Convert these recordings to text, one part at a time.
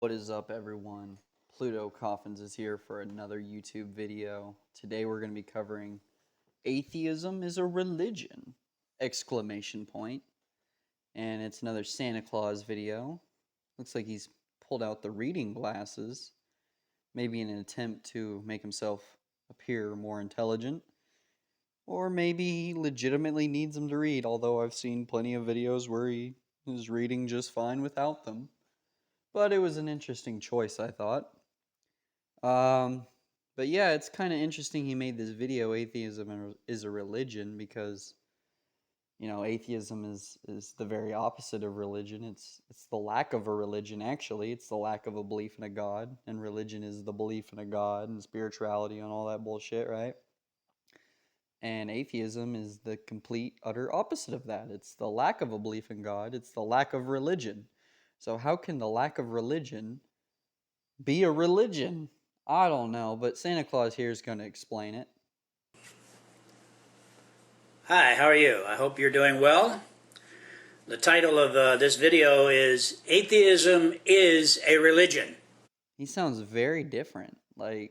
What is up, everyone? PlutoCoffins is here for another YouTube video. Today we're going to be covering Atheism is a Religion! Exclamation point. And it's another Santa Claus video. Looks like he's pulled out the reading glasses, maybe in an attempt to make himself appear more intelligent. Or maybe he legitimately needs them to read, although I've seen plenty of videos where he is reading just fine without them. But it was an interesting choice, I thought. Um, but yeah, it's kind of interesting he made this video, Atheism is a Religion, because, atheism is the very opposite of religion. It's the lack of a religion, actually. It's the lack of a belief in a God, and religion is the belief in a God and spirituality and all that bullshit, right? And atheism is the complete, utter opposite of that. It's the lack of a belief in God, it's the lack of religion. So, how can the lack of religion be a religion? I don't know, but Santa Claus here is going to explain it. Hi, how are you? I hope you're doing well. The title of this video is Atheism is a Religion. He sounds very different. And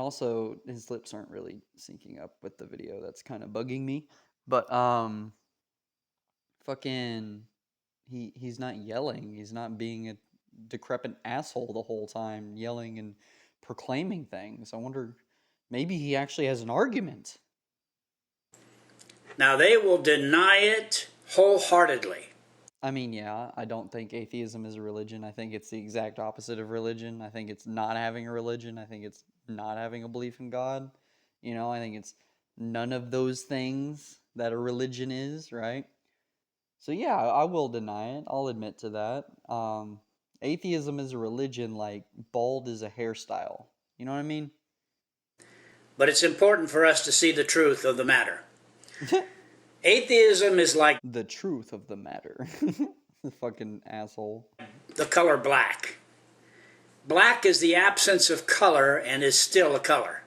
also his lips aren't really syncing up with the video. That's kind of bugging me. But fucking he's not yelling. He's not being a decrepit asshole the whole time, yelling and proclaiming things. I wonder, maybe he actually has an argument. Now, they will deny it wholeheartedly. I mean, yeah, I don't think atheism is a religion. I think it's the exact opposite of religion. I think it's not having a religion. I think it's not having a belief in God. I think it's none of those things that a religion is, right? So, yeah, I will deny it. I'll admit to that. Atheism is a religion like bald is a hairstyle. You know what I mean? But it's important for us to see the truth of the matter. Atheism is like The truth of the matter. The fucking asshole. the color black. Black is the absence of color and is still a color.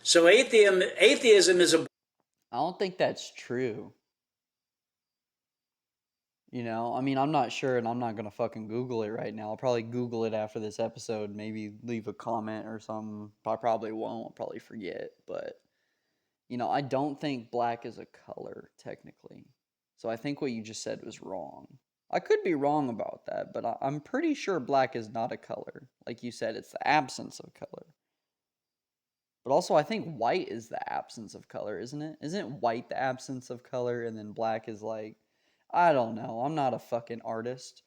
So atheism is a... I don't think that's true. I mean, I'm not sure, and I'm not gonna fucking Google it right now. I'll probably Google it after this episode, maybe leave a comment or something. I probably won't, I'll probably forget, but, I don't think black is a color, technically. So I think what you just said was wrong. I could be wrong about that, but I'm pretty sure black is not a color. Like you said, it's the absence of color. But also, I think white is the absence of color, isn't it? Isn't white the absence of color, and then black is like, I don't know. I'm not a fucking artist.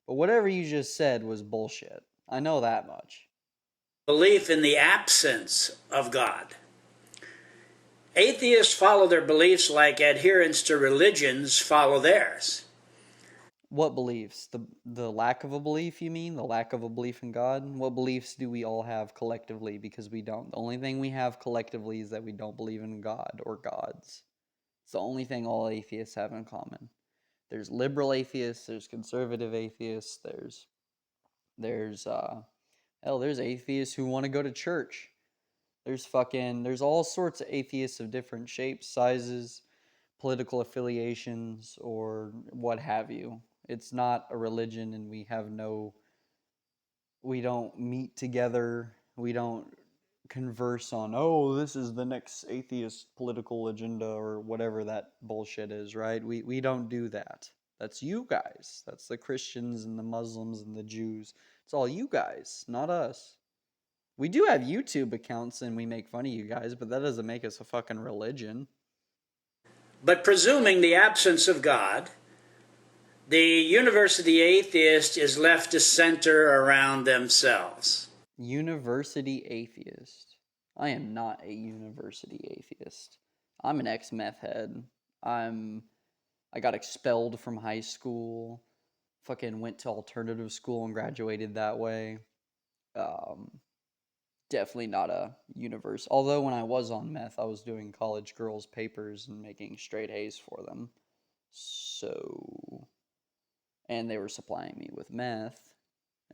But whatever you just said was bullshit. I know that much. belief in the absence of God. Atheists follow their beliefs like adherents to religions follow theirs. What beliefs? The lack of a belief, you mean? The lack of a belief in God? What beliefs do we all have collectively? Because we don't. The only thing we have collectively is that we don't believe in God or gods. It's the only thing all atheists have in common. There's liberal atheists, there's conservative atheists, there's atheists who want to go to church. There's all sorts of atheists of different shapes, sizes, political affiliations, or what have you. It's not a religion, and we don't meet together, we don't converse on, oh, this is the next atheist political agenda or whatever that bullshit is, right? We don't do that. That's you guys. That's the Christians and the Muslims and the Jews. It's all you guys, not us. We do have YouTube accounts and we make fun of you guys, but that doesn't make us a fucking religion. But presuming the absence of God, the university atheist is left to center around themselves. University atheist. I am not a university atheist. I'm an ex-meth head. I got expelled from high school. Fucking went to alternative school and graduated that way. Definitely not a universe. Although when I was on meth, I was doing college girls' papers and making straight A's for them. And they were supplying me with meth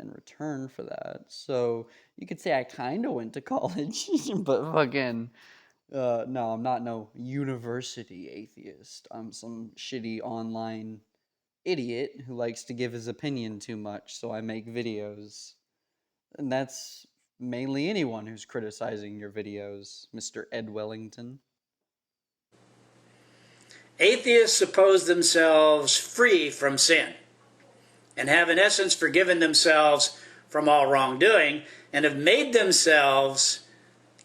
in return for that. So you could say I kind of went to college, but fucking no, I'm not no university atheist. I'm some shitty online idiot who likes to give his opinion too much, so I make videos. And that's mainly anyone who's criticizing your videos, Mr. Ed Wellington. Atheists suppose themselves free from sin and have in essence forgiven themselves from all wrongdoing and have made themselves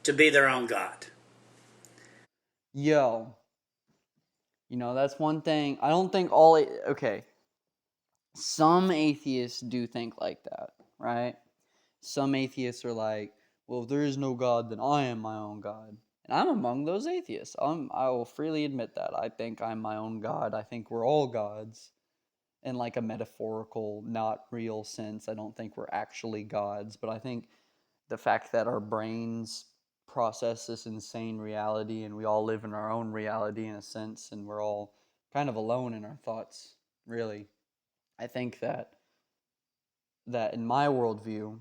to be their own God. Yo, that's one thing. I don't think all... Okay, some atheists do think like that, right? Some atheists are like, well, if there is no God, then I am my own God. And I'm among those atheists. I will freely admit that. I think I'm my own God. I think we're all gods in like a metaphorical, not real sense. I don't think we're actually gods, but I think the fact that our brains process this insane reality and we all live in our own reality in a sense, and we're all kind of alone in our thoughts, really. I think that in my worldview,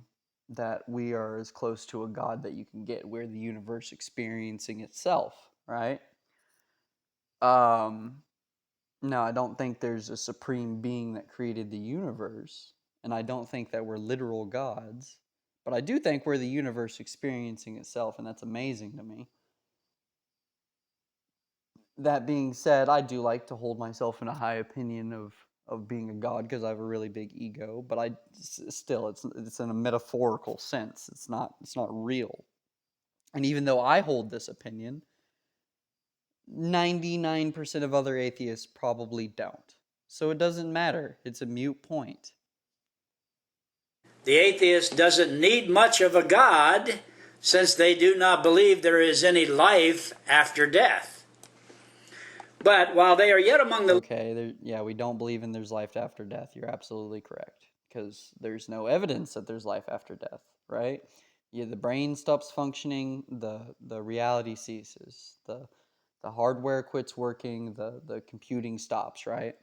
that we are as close to a God that you can get. We're the universe experiencing itself, right? No, I don't think there's a supreme being that created the universe, and I don't think that we're literal gods, but I do think we're the universe experiencing itself, and that's amazing to me. That being said, I do like to hold myself in a high opinion of being a god because I have a really big ego, but still it's in a metaphorical sense. It's not real. And even though I hold this opinion, 99% of other atheists probably don't. So it doesn't matter. It's a moot point. The atheist doesn't need much of a God since they do not believe there is any life after death. But while they are yet among the... Okay, we don't believe in there's life after death. You're absolutely correct. Because there's no evidence that there's life after death, right? Yeah, the brain stops functioning, the reality ceases, the hardware quits working, the computing stops, right?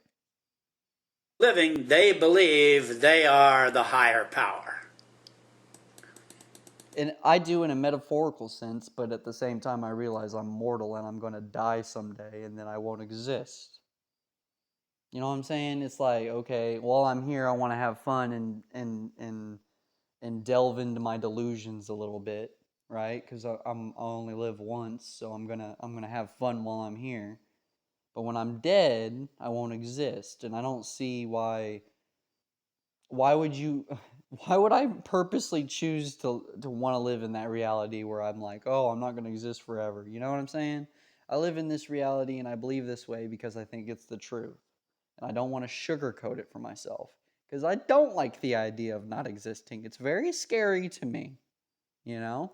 living, they believe they are the higher power. And I do in a metaphorical sense, but at the same time I realize I'm mortal and I'm going to die someday and then I won't exist. You know what I'm saying? It's like, okay, while I'm here I want to have fun and delve into my delusions a little bit, right? Because I only live once, so I'm gonna have fun while I'm here. But when I'm dead, I won't exist, and I don't see why would I purposely choose to want to live in that reality where I'm like, oh, I'm not going to exist forever. You know what I'm saying? I live in this reality and I believe this way because I think it's the truth. And I don't want to sugarcoat it for myself because I don't like the idea of not existing. It's very scary to me, you know?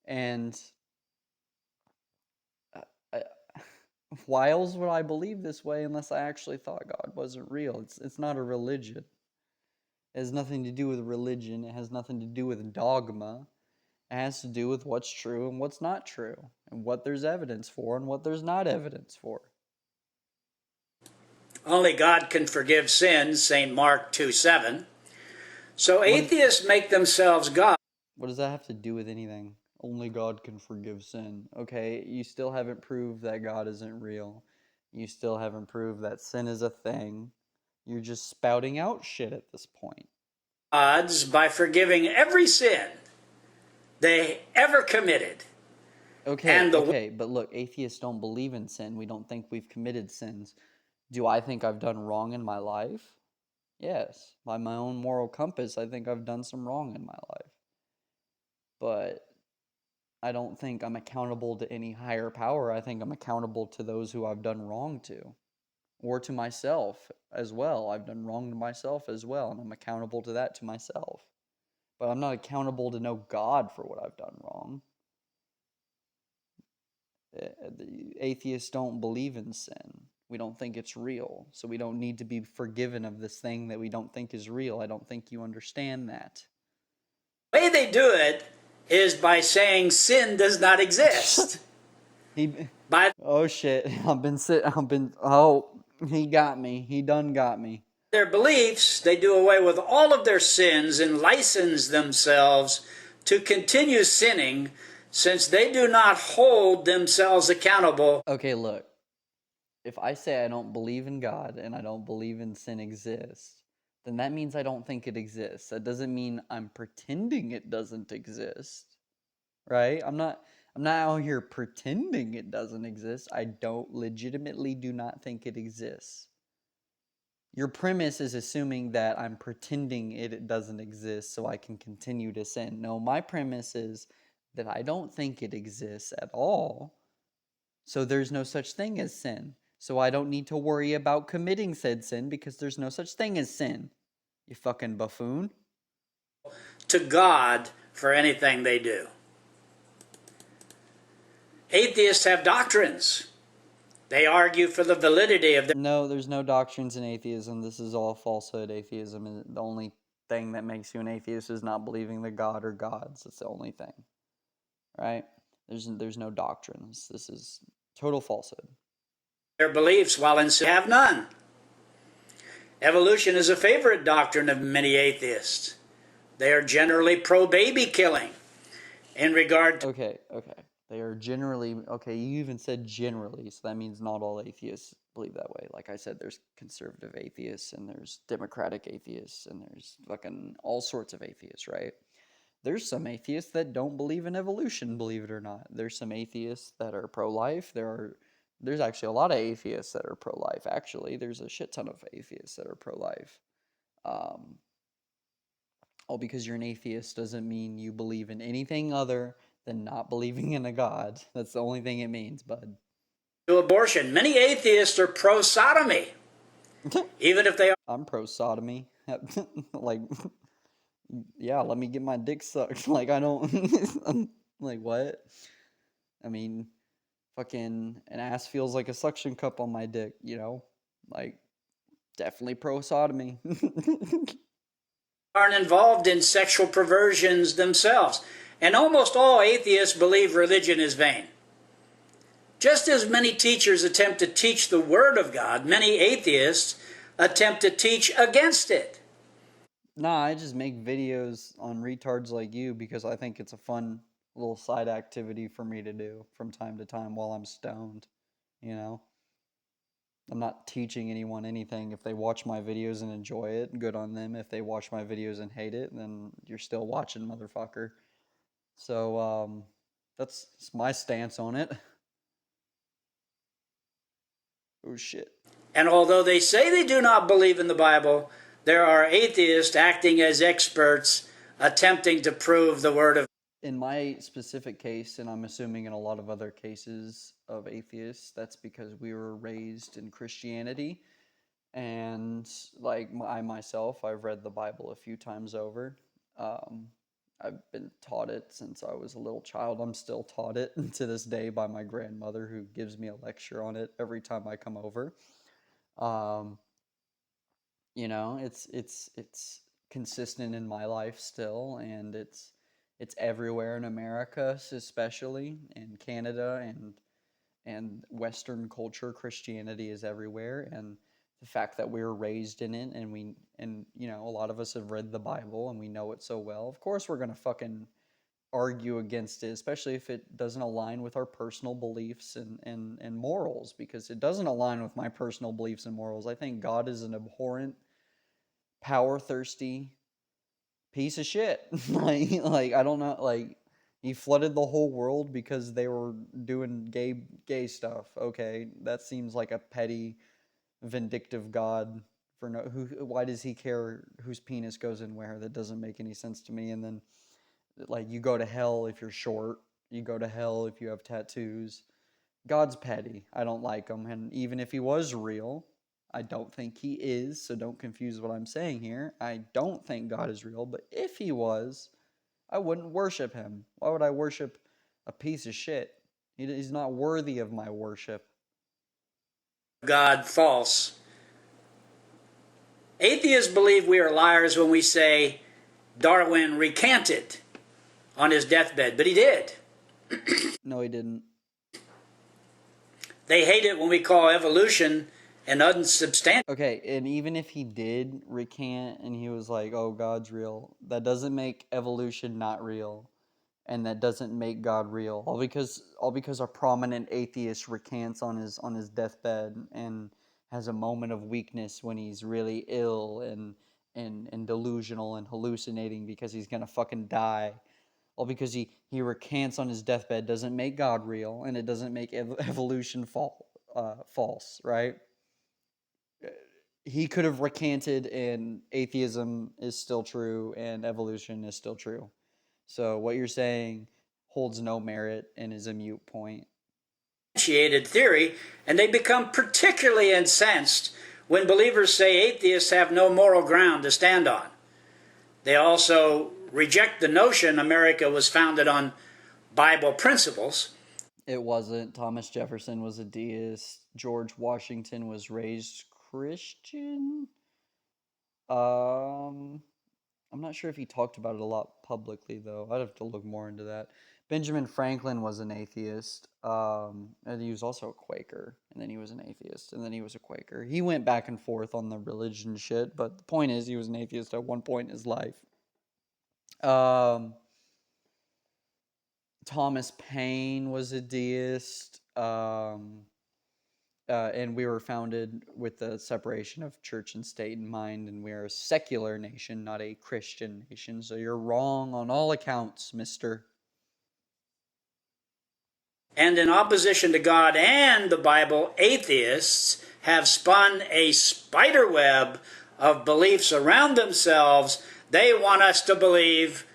And I, why else would I believe this way unless I actually thought God wasn't real? It's not a religion. It has nothing to do with religion. It has nothing to do with dogma. It has to do with what's true and what's not true, and what there's evidence for and what there's not evidence for. Only God can forgive sins, St. Mark 2:7. So atheists make themselves God. What does that have to do with anything? Only God can forgive sin. Okay, you still haven't proved that God isn't real. You still haven't proved that sin is a thing. You're just spouting out shit at this point. Gods by forgiving every sin they ever committed. Okay, but look, atheists don't believe in sin. We don't think we've committed sins. Do I think I've done wrong in my life? Yes. By my own moral compass, I think I've done some wrong in my life. But I don't think I'm accountable to any higher power. I think I'm accountable to those who I've done wrong to. Or to myself as well. I've done wrong to myself as well, and I'm accountable to that to myself. But I'm not accountable to no God for what I've done wrong. The atheists don't believe in sin. We don't think it's real, so we don't need to be forgiven of this thing that we don't think is real. I don't think you understand that. The way they do it is by saying sin does not exist. Oh shit! He got me. He done got me. Their beliefs, they do away with all of their sins and license themselves to continue sinning since they do not hold themselves accountable. Okay, look. if I say I don't believe in God and I don't believe in sin exists, then that means I don't think it exists. That doesn't mean I'm pretending it doesn't exist, right? I'm not out here pretending it doesn't exist. I legitimately do not think it exists. Your premise is assuming that I'm pretending it doesn't exist so I can continue to sin. No, my premise is that I don't think it exists at all, so there's no such thing as sin. So I don't need to worry about committing said sin because there's no such thing as sin. You fucking buffoon. To God for anything they do. Atheists have doctrines. They argue for the validity of their... No, there's no doctrines in atheism. This is all falsehood. Atheism is the only thing that makes you an atheist is not believing that God or gods. That's the only thing. Right? There's no doctrines. This is total falsehood. Their beliefs, while in sin, have none. Evolution is a favorite doctrine of many atheists. They are generally pro-baby killing in regard to... Okay. They are generally, okay, you even said generally, so that means not all atheists believe that way. Like I said, there's conservative atheists, and there's democratic atheists, and there's fucking all sorts of atheists, right? There's some atheists that don't believe in evolution, believe it or not. There's some atheists that are pro-life. There's actually a lot of atheists that are pro-life, actually. There's a shit ton of atheists that are pro-life. All because you're an atheist doesn't mean you believe in anything other than not believing in a God. That's the only thing it means, bud. To abortion. Many atheists are pro-sodomy, even if they are... I'm pro-sodomy. Like, yeah, let me get my dick sucked. Like, I don't... I'm like, what? I mean, fucking an ass feels like a suction cup on my dick, you know? Like, definitely pro-sodomy. aren't involved in sexual perversions themselves. And almost all atheists believe religion is vain. Just as many teachers attempt to teach the Word of God, many atheists attempt to teach against it. Nah, I just make videos on retards like you because I think it's a fun little side activity for me to do from time to time while I'm stoned, you know? I'm not teaching anyone anything. If they watch my videos and enjoy it, good on them. If they watch my videos and hate it, then you're still watching, motherfucker. So, that's my stance on it. Oh, shit. And although they say they do not believe in the Bible, there are atheists acting as experts, attempting to prove the Word of... In my specific case, and I'm assuming in a lot of other cases of atheists, that's because we were raised in Christianity. And, like, I myself, I've read the Bible a few times over. I've been taught it since I was a little child. I'm still taught it to this day by my grandmother, who gives me a lecture on it every time I come over. You know, it's consistent in my life still, and it's everywhere in America, especially in Canada, and Western culture. Christianity is everywhere, and the fact that we were raised in it, and you know, a lot of us have read the Bible and we know it so well. Of course, we're gonna fucking argue against it, especially if it doesn't align with our personal beliefs and morals, because it doesn't align with my personal beliefs and morals. I think God is an abhorrent, power-thirsty piece of shit. like I don't know, like, he flooded the whole world because they were doing gay stuff. Okay, that seems like a petty, vindictive God. For no, why does he care whose penis goes in where? That doesn't make any sense to me. And then, like, you go to hell if you're short. You go to hell if you have tattoos. God's petty. I don't like him. And even if he was real, I don't think he is, so don't confuse what I'm saying here. I don't think God is real, but if he was, I wouldn't worship him. Why would I worship a piece of shit? He's not worthy of my worship. God false. Atheists believe we are liars when we say Darwin recanted on his deathbed, but he did. No, he didn't. They hate it when we call evolution an unsubstantial... Okay, and even if he did recant and he was like, oh, God's real, that doesn't make evolution not real. and that doesn't make God real. All because a prominent atheist recants on his deathbed and has a moment of weakness when he's really ill and delusional and hallucinating because he's gonna fucking die. All because he recants on his deathbed doesn't make God real, and it doesn't make evolution false, right? He could have recanted, and atheism is still true, and evolution is still true. So what you're saying holds no merit and is a mute point. Theory, and they become particularly incensed when believers say atheists have no moral ground to stand on. They also reject the notion America was founded on Bible principles. It wasn't. Thomas Jefferson was a deist. George Washington was raised Christian. I'm not sure if he talked about it a lot publicly, though. I'd have to look more into that. Benjamin Franklin was an atheist, and he was also a Quaker, and then he was an atheist, and then he was a Quaker. He went back and forth on the religion shit, but the point is he was an atheist at one point in his life. Thomas Paine was a deist, and we were founded with the separation of church and state in mind, and we are a secular nation, not a Christian nation. So you're wrong on all accounts, mister. And in opposition to God and the Bible, atheists have spun a spider web of beliefs around themselves they want us to believe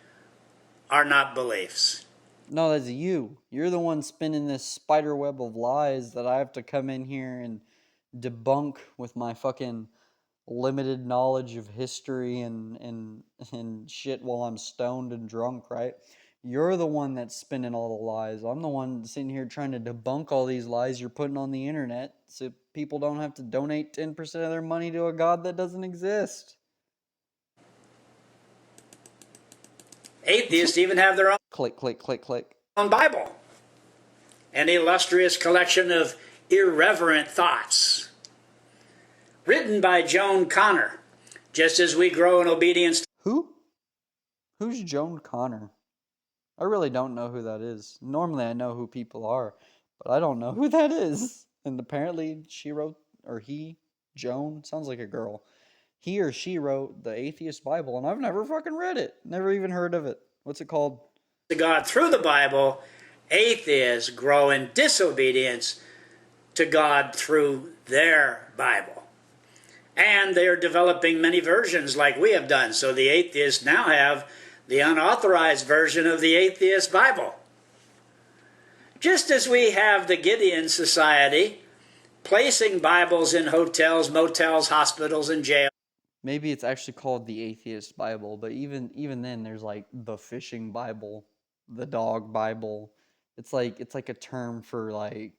are not beliefs. No, that's you. You're the one spinning this spider web of lies that I have to come in here and debunk with my fucking limited knowledge of history and shit while I'm stoned and drunk, right? You're the one that's spinning all the lies. I'm the one sitting here trying to debunk all these lies you're putting on the internet so people don't have to donate 10% of their money to a God that doesn't exist. Atheists even have their own Click, click, click, click. Bible, an illustrious collection of irreverent thoughts written by Joan Connor. Just as we grow in obedience. Who? Who's Joan Connor? I really don't know who that is. Normally I know who people are, but I don't know who that is. And apparently she wrote, or he, Joan, sounds like a girl. He or she wrote the Atheist Bible, and I've never fucking read it. Never even heard of it. What's it called? To God through the Bible, atheists grow in disobedience to God through their Bible. And they are developing many versions like we have done. So the atheists now have the unauthorized version of the Atheist Bible. Just as we have the Gideon Society placing Bibles in hotels, motels, hospitals, and jails. Maybe it's actually called the Atheist Bible, but even then there's like the fishing Bible, the dog Bible. It's like a term for like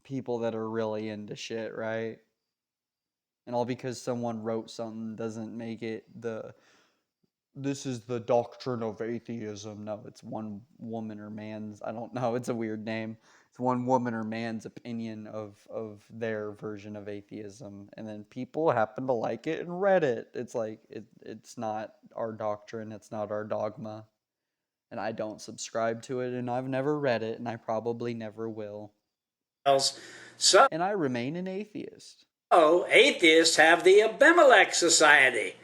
people that are really into shit, right? And all because someone wrote something doesn't make it this is the doctrine of atheism. No, it's one woman or man's, I don't know, it's a weird name. It's one woman or man's opinion of their version of atheism. And then people happen to like it and read it. It's like, it's not our doctrine, it's not our dogma. And I don't subscribe to it, and I've never read it, and I probably never will. So, and I remain an atheist. Oh, atheists have the Abimelech Society,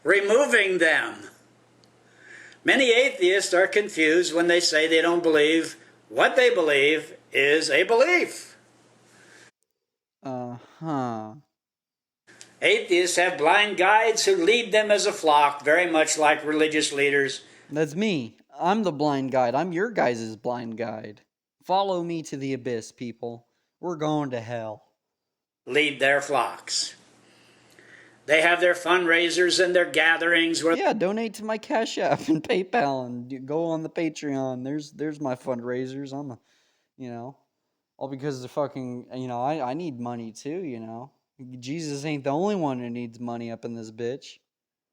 removing them. Many atheists are confused when they say they don't believe what they believe is a belief. Atheists have blind guides who lead them as a flock, very much like religious leaders. That's me. I'm the blind guide. I'm your guys' blind guide. Follow me to the abyss, people. We're going to hell. Lead their flocks. They have their fundraisers and their gatherings where donate to my Cash App and PayPal and go on the Patreon. There's my fundraisers. All because the fucking, I need money too, Jesus ain't the only one who needs money up in this bitch.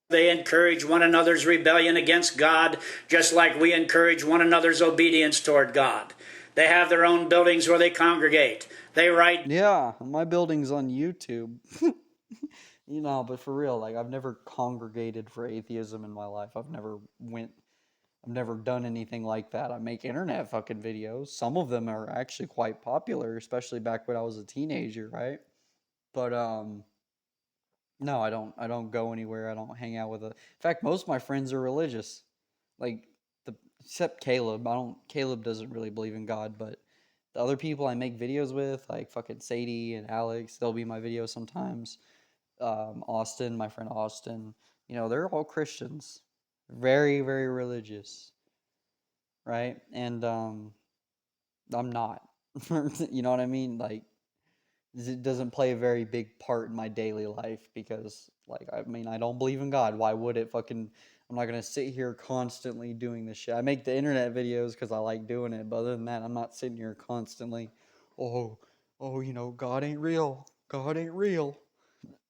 They encourage one another's rebellion against God, just like we encourage one another's obedience toward God. They have their own buildings where they congregate. They write... Yeah, my building's on YouTube. But for real, like, I've never congregated for atheism in my life. I've never went I've never done anything like that. I make internet fucking videos. Some of them are actually quite popular, especially back when I was a teenager, right? But no, I don't go anywhere. I don't hang out with In fact, most of my friends are religious. Like except Caleb. Caleb doesn't really believe in God, but the other people I make videos with, like fucking Sadie and Alex, they'll be in my videos sometimes. Austin, my friend Austin, they're all Christians. Very, very religious, right? And I'm not. You know what I mean? Like it doesn't play a very big part in my daily life because, like, I mean, I don't believe in God. Why would it fucking? I'm not gonna sit here constantly doing this shit. I make the internet videos because I like doing it, but other than that, I'm not sitting here constantly. Oh, God ain't real. God ain't real.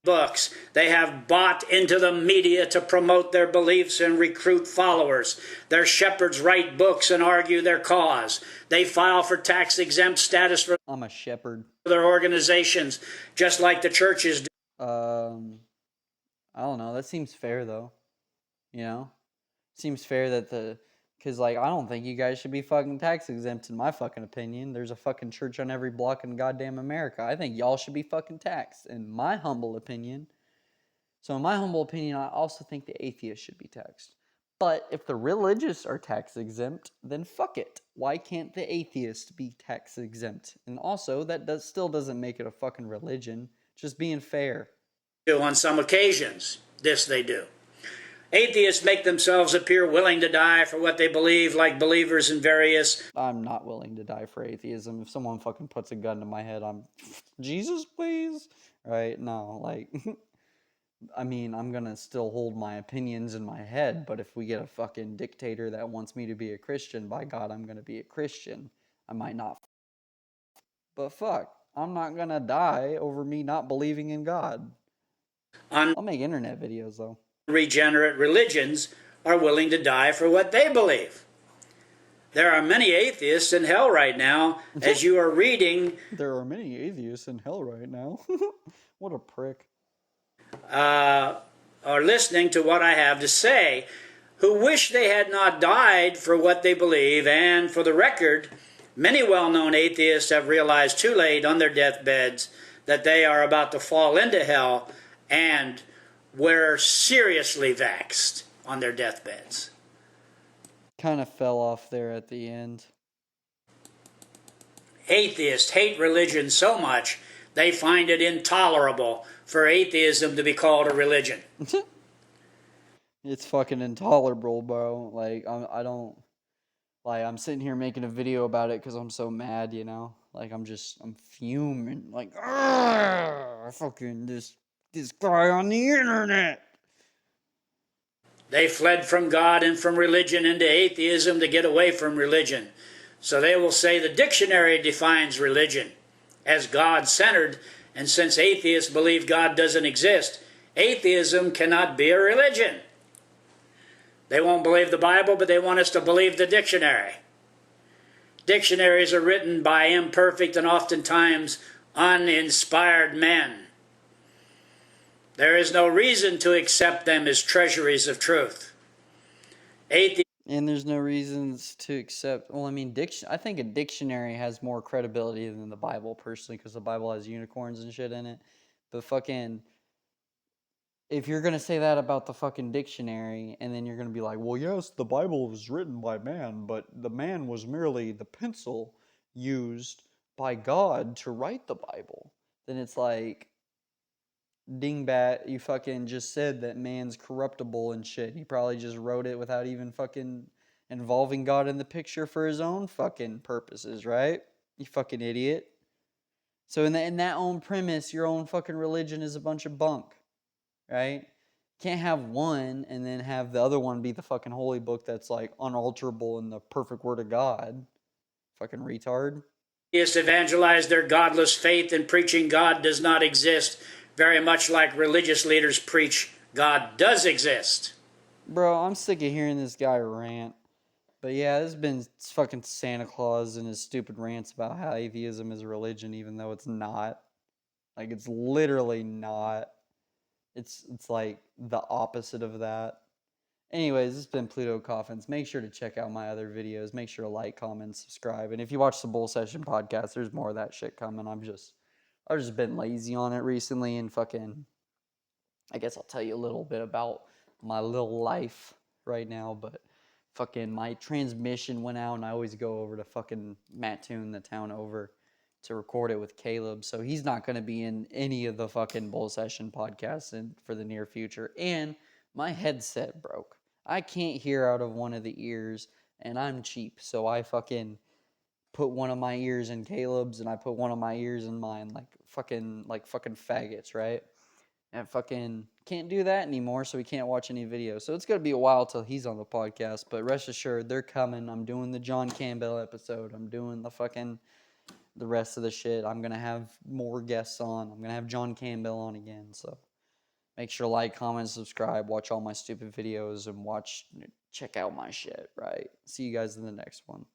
Books. They have bought into the media to promote their beliefs and recruit followers. Their shepherds write books and argue their cause. They file for tax-exempt status for I'm a shepherd. their organizations, just like the churches do. I don't know. That seems fair though. Seems fair that because, like, I don't think you guys should be fucking tax exempt in my fucking opinion. There's a fucking church on every block in goddamn America. I think y'all should be fucking taxed in my humble opinion. So in my humble opinion, I also think the atheists should be taxed. But if the religious are tax exempt, then fuck it. Why can't the atheists be tax exempt? And also, that still doesn't make it a fucking religion. Just being fair. On some occasions, this they do. Atheists make themselves appear willing to die for what they believe, like believers in various... I'm not willing to die for atheism. If someone fucking puts a gun to my head, Jesus, please. Right? No, like... I mean, I'm gonna still hold my opinions in my head, but if we get a fucking dictator that wants me to be a Christian, by God, I'm gonna be a Christian. I might not. But fuck, I'm not gonna die over me not believing in God. I'll make internet videos, though. Regenerate religions are willing to die for what they believe. There are many atheists in hell right now, as you are reading. There are many atheists in hell right now. What a prick. Or listening to what I have to say, who wish they had not died for what they believe. And for the record, many well-known atheists have realized too late on their deathbeds that they are about to fall into hell and were seriously vexed on their deathbeds. Kind of fell off there at the end. Atheists hate religion so much they find it intolerable for atheism to be called a religion. It's fucking intolerable, bro. Like, I don't... Like, I'm sitting here making a video about it because I'm so mad, Like, I'm fuming. Like, fucking this guy on the internet. They fled from God and from religion into atheism to get away from religion. So they will say the dictionary defines religion as God-centered, and since atheists believe God doesn't exist, atheism cannot be a religion. They won't believe the Bible, but they want us to believe the dictionary. Dictionaries are written by imperfect and oftentimes uninspired men. There is no reason to accept them as treasuries of truth. And there's no reasons to accept... Well, I mean, I think a dictionary has more credibility than the Bible, personally, because the Bible has unicorns and shit in it. But fucking... If you're going to say that about the fucking dictionary, and then you're going to be like, well, yes, the Bible was written by man, but the man was merely the pencil used by God to write the Bible, then it's like, dingbat, you fucking just said that man's corruptible and shit. He probably just wrote it without even fucking involving God in the picture for his own fucking purposes, right? You fucking idiot. So in that own premise, your own fucking religion is a bunch of bunk. Right? Can't have one and then have the other one be the fucking holy book that's like unalterable in the perfect word of God. Fucking retard. Atheists evangelize their godless faith in preaching God does not exist, very much like religious leaders preach God does exist. Bro, I'm sick of hearing this guy rant. But yeah, there's been fucking Santa Claus and his stupid rants about how atheism is a religion, even though it's not. Like, it's literally not. It's like the opposite of that. Anyways, this has been PlutoCoffins. Make sure to check out my other videos. Make sure to like, comment, subscribe. And if you watch the Bull Session podcast, there's more of that shit coming. I've just been lazy on it recently, and fucking, I guess I'll tell you a little bit about my little life right now, but fucking my transmission went out, and I always go over to fucking Mattoon, the town over, to record it with Caleb. So he's not going to be in any of the fucking Bull Session podcasts for the near future. And my headset broke. I can't hear out of one of the ears, and I'm cheap, so I fucking put one of my ears in Caleb's, and I put one of my ears in mine, like fucking faggots, right? And fucking can't do that anymore, so we can't watch any videos. So it's gonna be a while till he's on the podcast, but rest assured, they're coming. I'm doing the John Campbell episode. I'm doing the rest of the shit. I'm gonna have more guests on. I'm gonna have John Campbell on again. So make sure to like, comment, subscribe, watch all my stupid videos, and check out my shit, right? See you guys in the next one.